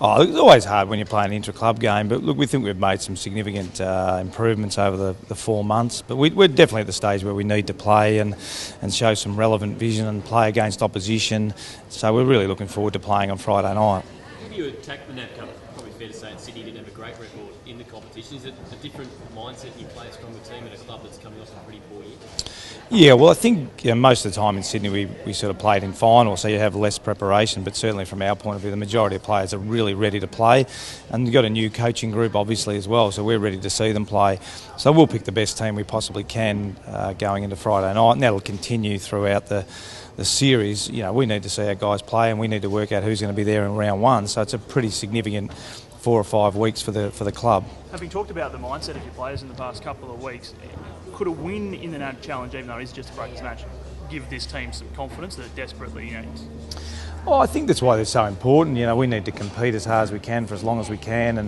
Oh, it's always hard when you play an intra-club game, but look, we think we've made some significant improvements over the 4 months. But we're definitely at the stage where we need to play and show some relevant vision and play against opposition. So we're really looking forward to playing on Friday night. How do you attack the NAB Cup? Probably fair to say that Sydney didn't have a great record in the competition. Is it a different mindset you play a stronger team at a club that's coming off a pretty poor year? Yeah, well, I think most of the time in Sydney we sort of played in finals, so you have less preparation, but certainly from our point of view, the majority of players are really ready to play, and you've got a new coaching group obviously as well, so we're ready to see them play. So we'll pick the best team we possibly can going into Friday night, and that'll continue throughout the series. You know, we need to see our guys play, and we need to work out who's going to be there in round one, so it's a pretty significant 4 or 5 weeks for the club. Having talked about the mindset of your players in the past couple of weeks, could a win in the NAB Challenge, even though it is just a practice match, give this team some confidence that it desperately needs? Oh, I think that's why they're so important. You know, we need to compete as hard as we can for as long as we can,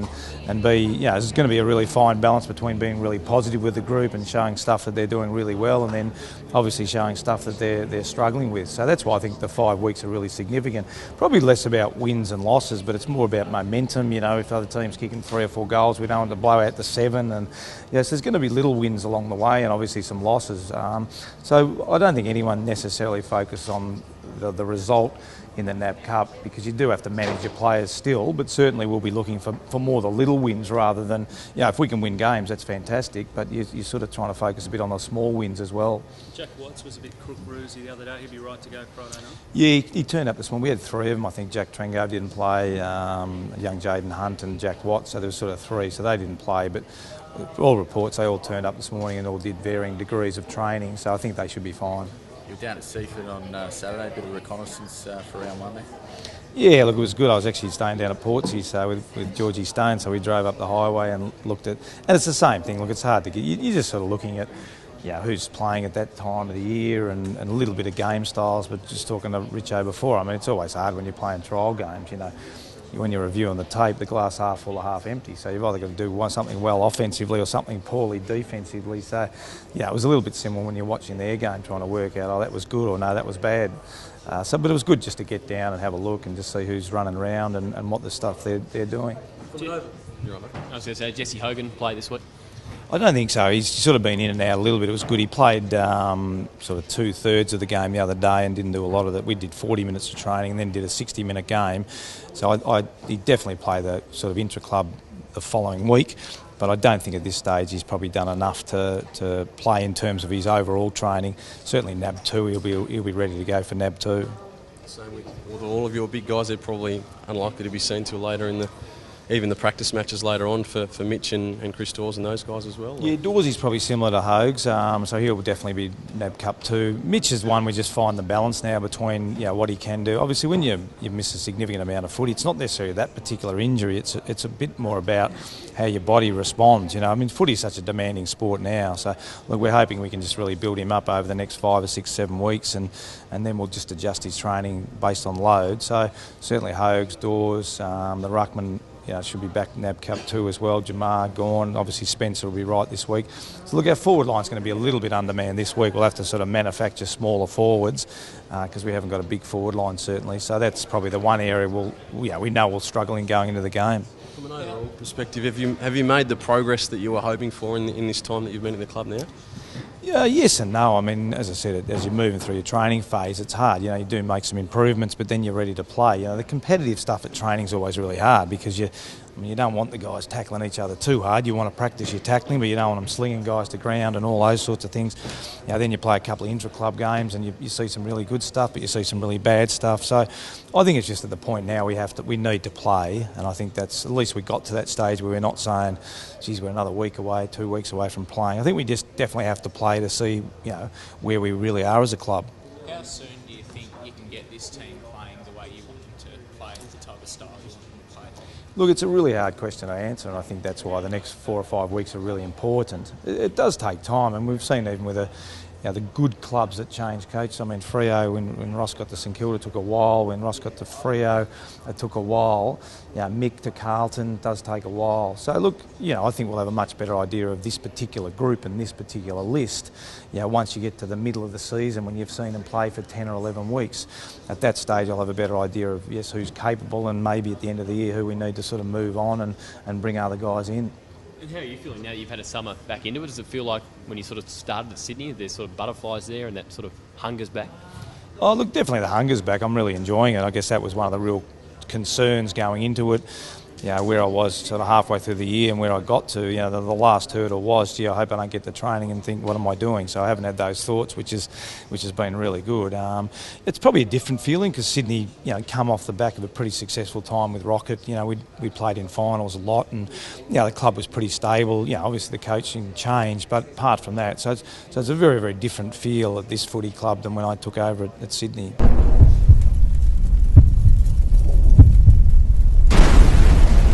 and be, you know, there's going to be a really fine balance between being really positive with the group and showing stuff that they're doing really well, and then obviously showing stuff that they're struggling with. So that's why I think the 5 weeks are really significant. Probably less about wins and losses, but it's more about momentum. You know, if other teams kicking 3 or 4 goals, we don't want to blow out the 7, and yes, there's going to be little wins along the way, and obviously some losses. So I don't think anyone necessarily focuses on the result in the NAB Cup, because you do have to manage your players still, but certainly we'll be looking for more the little wins rather than, you know, if we can win games, that's fantastic, but you're sort of trying to focus a bit on the small wins as well. Jack Watts was a bit crook-roozy the other day. He'd be right to go Friday night? Yeah, he turned up this morning. We had 3 of them. I think Jack Trengove didn't play, young Jaden Hunt and Jack Watts, so there was sort of 3, so they didn't play, but all reports, they all turned up this morning and all did varying degrees of training, so I think they should be fine. You were down at Seaford on Saturday, a bit of reconnaissance for round 1 there? Yeah, look, it was good. I was actually staying down at Portsea with Georgie Stone, so we drove up the highway and looked at... And it's the same thing. Look, it's hard to get... You're just sort of looking at, you know, who's playing at that time of the year and a little bit of game styles, but just talking to Richo before, I mean, it's always hard when you're playing trial games, you know. When you're reviewing the tape, the glass half full or half empty, so you've either got to do something well offensively or something poorly defensively. So, yeah, it was a little bit similar when you're watching their game, trying to work out, oh, that was good or no, that was bad. But it was good just to get down and have a look and just see who's running around and what the stuff they're doing. I was going to say, Jesse Hogan played this week. I don't think so. He's sort of been in and out a little bit. It was good. He played sort of 2/3 of the game the other day and didn't do a lot of it. We did 40 minutes of training and then did a 60-minute game. So he definitely played the sort of intra-club the following week. But I don't think at this stage he's probably done enough to play in terms of his overall training. Certainly NAB 2, he'll be ready to go for NAB 2. So with all of your big guys, they're probably unlikely to be seen till later in even the practice matches later on for Mitch and Chris Dawes and those guys as well? Yeah, Dawes is probably similar to Hogues, so he'll definitely be NAB Cup 2. Mitch is one we just find the balance now between, you know, what he can do. Obviously, when you miss a significant amount of footy, it's not necessarily that particular injury. It's a bit more about how your body responds. You know, I mean, footy is such a demanding sport now. So look, we're hoping we can just really build him up over the next 5 or 6, 7 weeks, and then we'll just adjust his training based on load. So certainly Hogues, Dawes, the ruckman. Yeah, should be back in NAB Cup 2 as well. Jamar gone. Obviously Spencer will be right this week. So look, our forward line's going to be a little bit undermanned this week. We'll have to sort of manufacture smaller forwards because we haven't got a big forward line certainly. So that's probably the one area we know we'll struggle in going into the game. From an overall perspective, have you made the progress that you were hoping for in this time that you've been in the club now? Yeah, yes and no. I mean, as I said, as you're moving through your training phase, it's hard. You know, you do make some improvements, but then you're ready to play. You know, the competitive stuff at training is always really hard because you don't want the guys tackling each other too hard. You want to practice your tackling, but you don't want them slinging guys to ground and all those sorts of things. You know, then you play a couple of intra-club games and you see some really good stuff, but you see some really bad stuff. So I think it's just at the point now we need to play, and I think that's at least we got to that stage where we're not saying, geez, we're another week away, 2 weeks away from playing. I think we just definitely have to play to see, you know, where we really are as a club. How soon do you think you can get this team playing the way you want them to play, the type of style you want them to play? Look, it's a really hard question to answer, and I think that's why the next 4 or 5 weeks are really important. It does take time, and we've seen even with the good clubs that change coaches. I mean, Freo, when Ross got to St Kilda, took a while. When Ross got to Freo, it took a while. Mick to Carlton does take a while. So look, I think we'll have a much better idea of this particular group and this particular list. Once you get to the middle of the season, when you've seen them play for 10 or 11 weeks, at that stage I'll have a better idea of who's capable, and maybe at the end of the year who we need to sort of move on and bring other guys in. And how are you feeling now that you've had a summer back into it? Does it feel like when you sort of started at Sydney, there's sort of butterflies there and that sort of hunger's back? Oh, look, definitely the hunger's back. I'm really enjoying it. I guess that was one of the real concerns going into it. Where I was sort of halfway through the year and where I got to, the last hurdle was, I hope I don't get to training and think, what am I doing? So I haven't had those thoughts, which has been really good. It's probably a different feeling because Sydney, come off the back of a pretty successful time with Rocket. We played in finals a lot, and the club was pretty stable. Obviously the coaching changed, but apart from that, so it's a very, very different feel at this footy club than when I took over at Sydney.